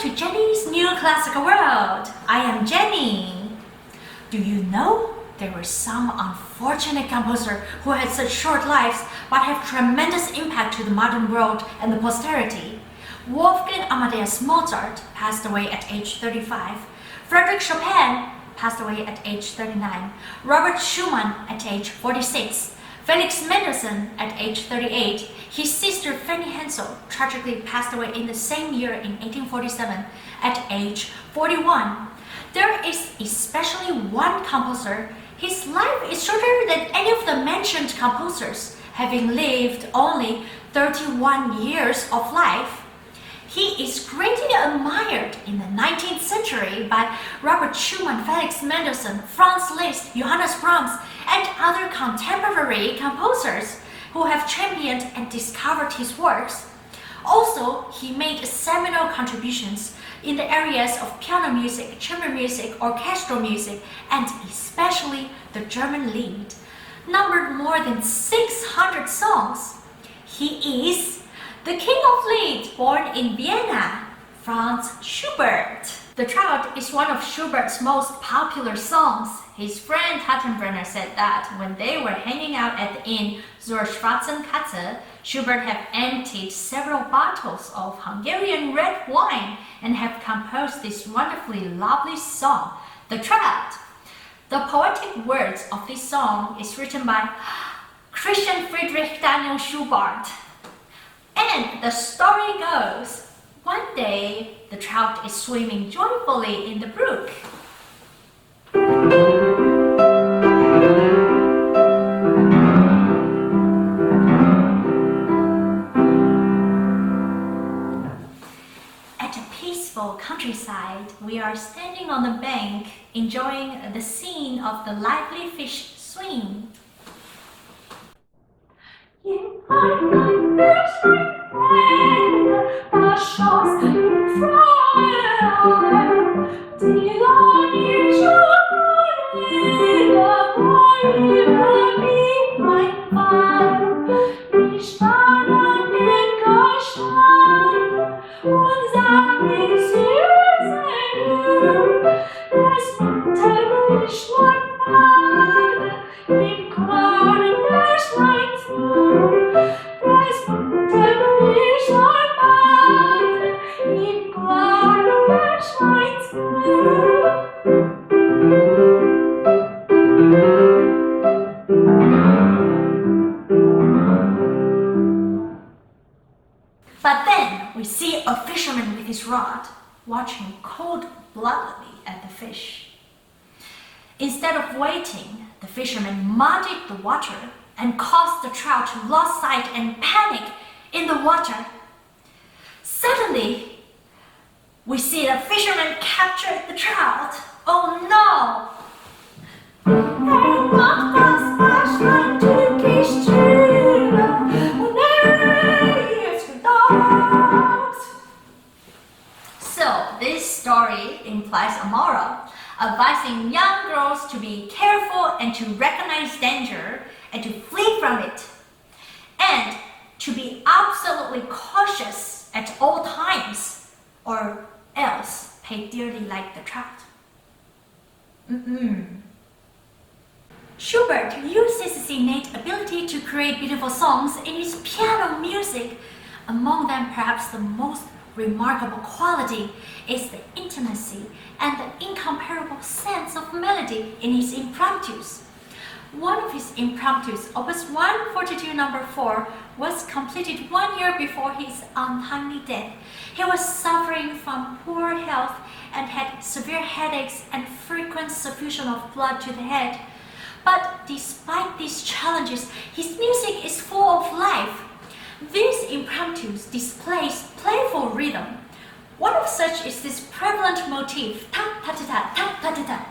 to Jenny's New Classical World. I am Jenny. Do you know there were some unfortunate composers who had such short lives but have tremendous impact to the modern world and the posterity? Wolfgang Amadeus Mozart passed away at age 35. Frédéric Chopin passed away at age 39. Robert Schumann at age 46. Felix Mendelssohn at age 38. His sister Fanny Hensel tragically passed away in the same year in 1847 at age 41. There is especially one composer. His life is shorter than any of the mentioned composers, having lived only 31 years of life. He is greatly admired in the 19th century by Robert Schumann, Felix Mendelssohn, Franz Liszt, Johannes Brahms, and other contemporary composers who have championed and discovered his works. Also, he made seminal contributions in the areas of piano music, chamber music, orchestral music, and especially the German Lied, numbered more than 600 songs. He is the King of Lied, born in Vienna, Franz Schubert. The Trout is one of Schubert's most popular songs. His friend Hüttenbrenner said that when they were hanging out at the inn Zur Schwarzen Katze, Schubert had emptied several bottles of Hungarian red wine and have composed this wonderfully lovely song, The Trout. The poetic words of this song is written by Christian Friedrich Daniel Schubert. And the story goes, one day the trout is swimming joyfully in the brook. At a peaceful countryside, we are standing on the bank, enjoying the scene of the lively fish swim. But then we see a fisherman with his rod watching cold-bloodedly at the fish. Instead of waiting, the fisherman muddied the water and caused the trout to lose sight and panic in the water. Suddenly, we see the fisherman capture the trout. Oh no! So this story implies a moral, advising young girls to be careful and to recognize danger and to flee from it, and to be absolutely cautious at all times, or else pay dearly like the trout. Schubert uses his innate ability to create beautiful songs in his piano music. Among them, perhaps the most remarkable quality is the intimacy and the incomparable sense of melody in his impromptus. One of his impromptus, Opus 142 No. 4, was completed 1 year before his untimely death. He was suffering from poor health and had severe headaches and frequent suffusion of blood to the head. But despite these challenges, his music is full of life. These impromptus displays playful rhythm. One of such is this prevalent motif, ta-ta-ta-ta, ta-ta-ta-ta.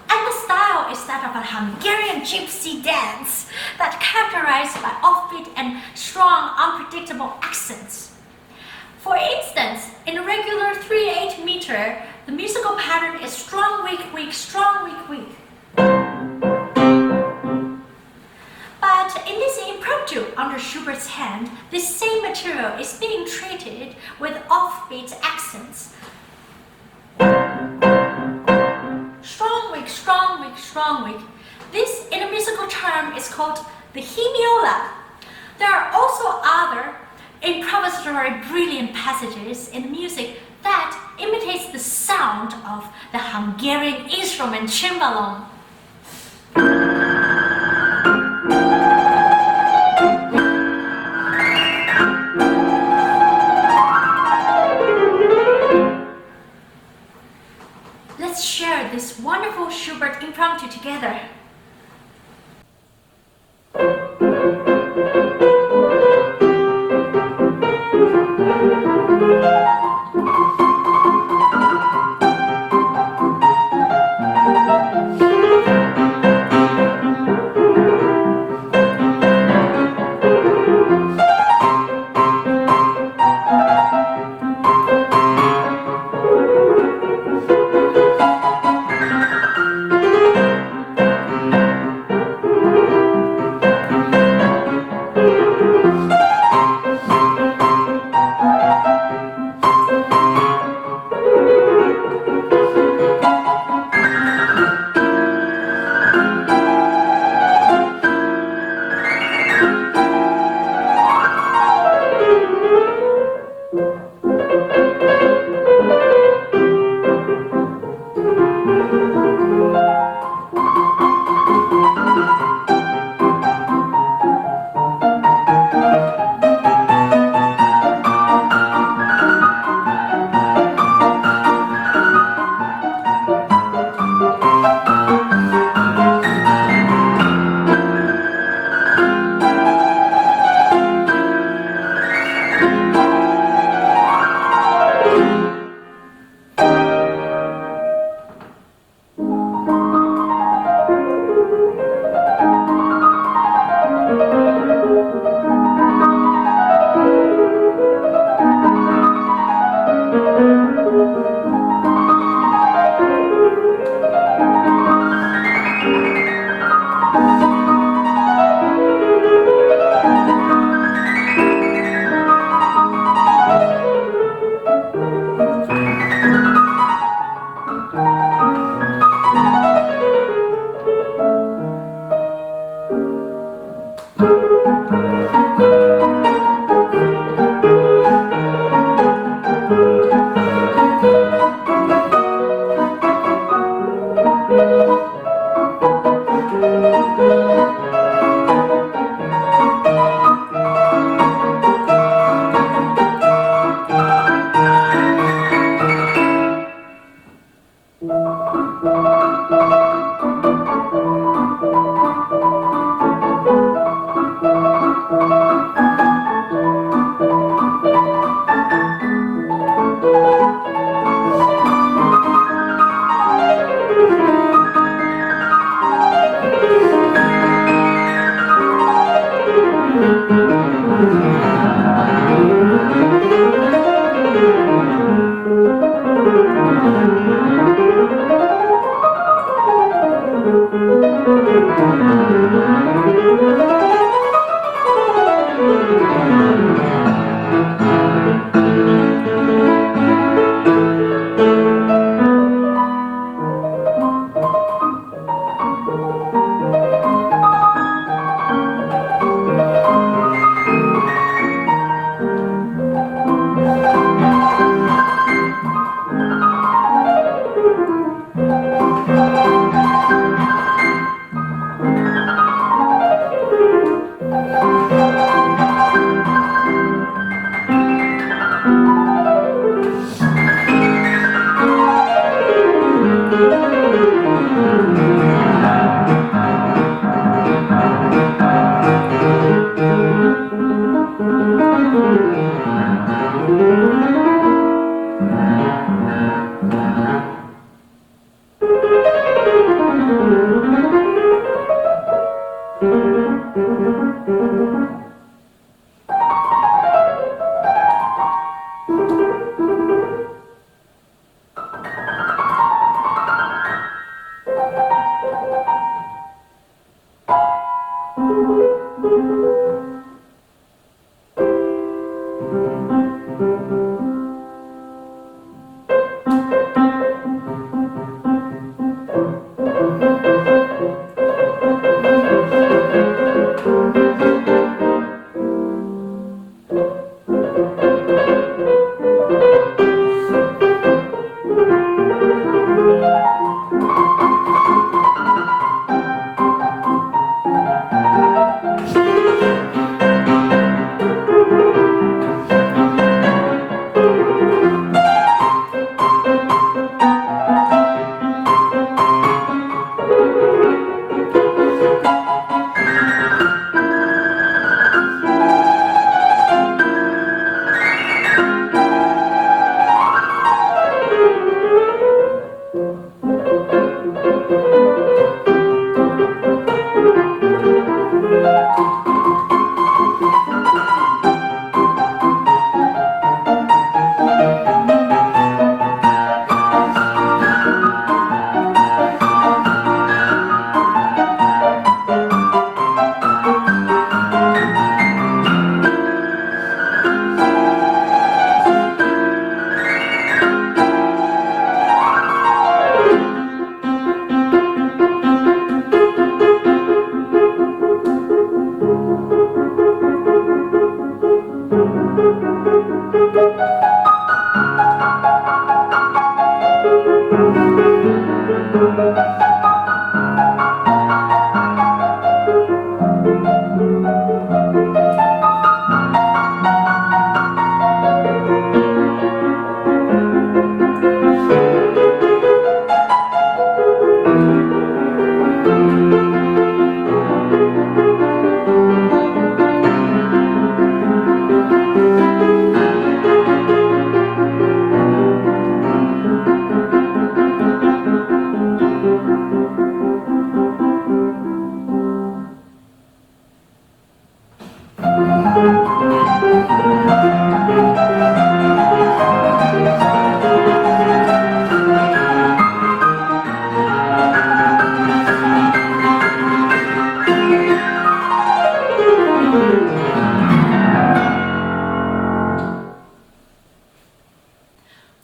And the style is that of a Hungarian gypsy dance that characterized by offbeat and strong, unpredictable accents. For instance, in a regular 3/8 meter, the musical pattern is strong, weak, weak, strong, weak, weak. But in this impromptu under Schubert's hand, this same material is being treated with offbeat accents. Strong weak, strong weak, strong weak. This, in a musical term, is called the hemiola. There are also other improvisatory brilliant passages in music that imitates the sound of the Hungarian instrument cimbalom. Let's share this wonderful Schubert impromptu together.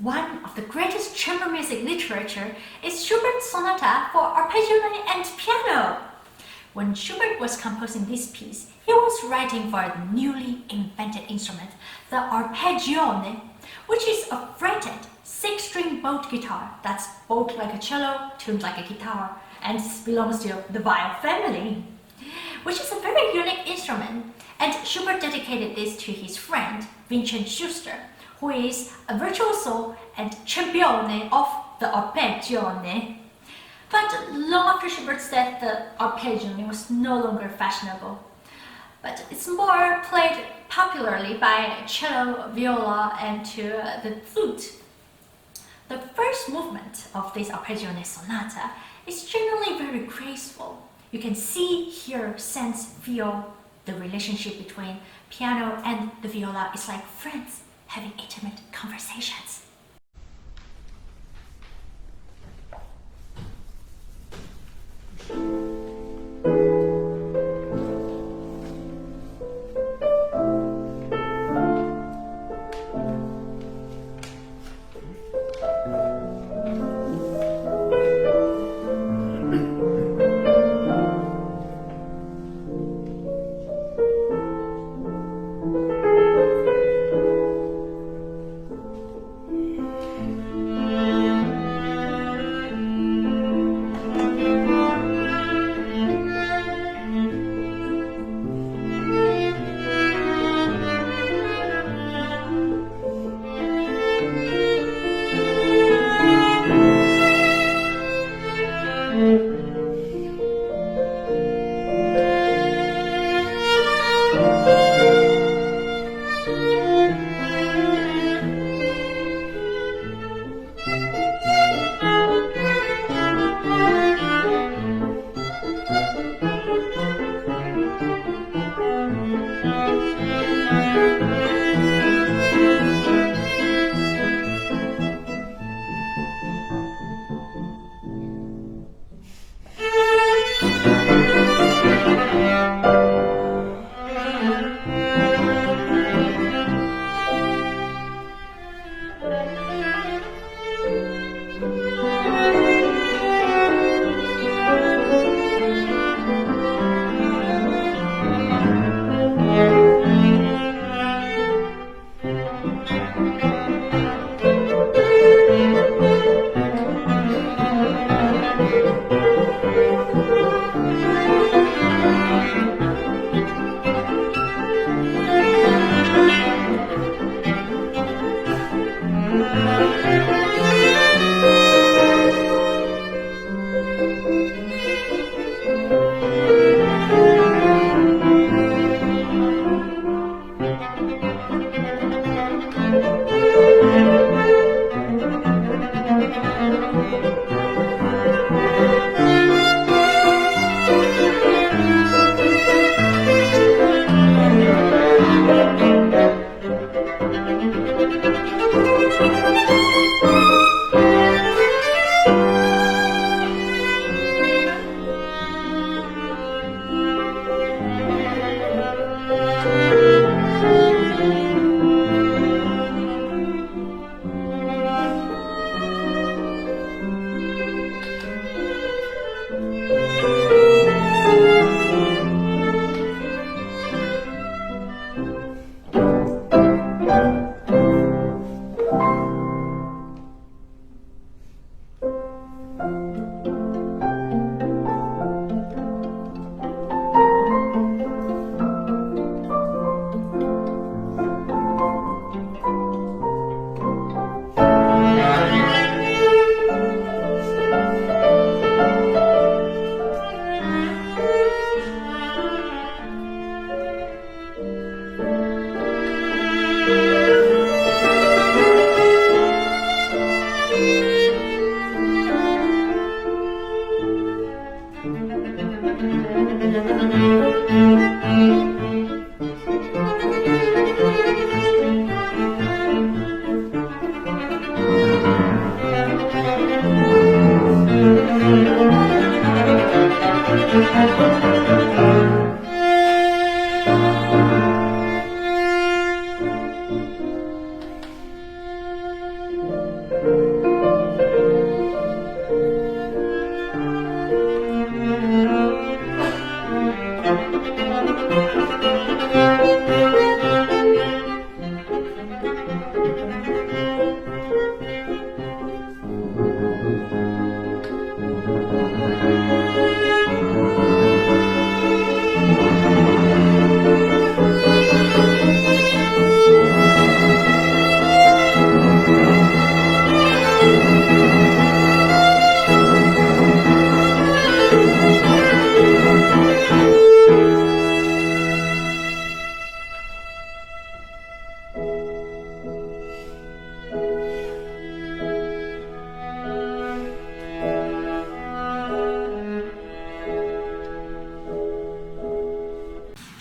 One of the greatest chamber music literature is Schubert's sonata for arpeggione and piano. When Schubert was composing this piece, he was writing for the newly invented instrument, the arpeggione, which is a fretted six-string bowed guitar that's bowed like a cello, tuned like a guitar, and belongs to the viol family, which is a very unique instrument. And Schubert dedicated this to his friend, Vincent Schuster, who is a virtuoso and champione of the arpeggione. But long after Schubert's death, the arpeggione was no longer fashionable. But it's more played popularly by cello, viola, and the flute. The first movement of this arpeggione sonata is generally very graceful. You can see, hear, sense, feel the relationship between piano and the viola is like friends having intimate conversations.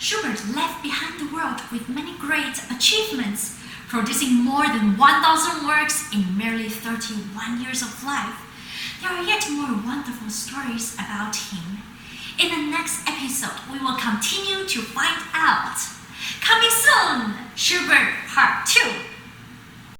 Schubert left behind the world with many great achievements, producing more than 1,000 works in merely 31 years of life. There are yet more wonderful stories about him. In the next episode, we will continue to find out. Coming soon, Schubert Part 2.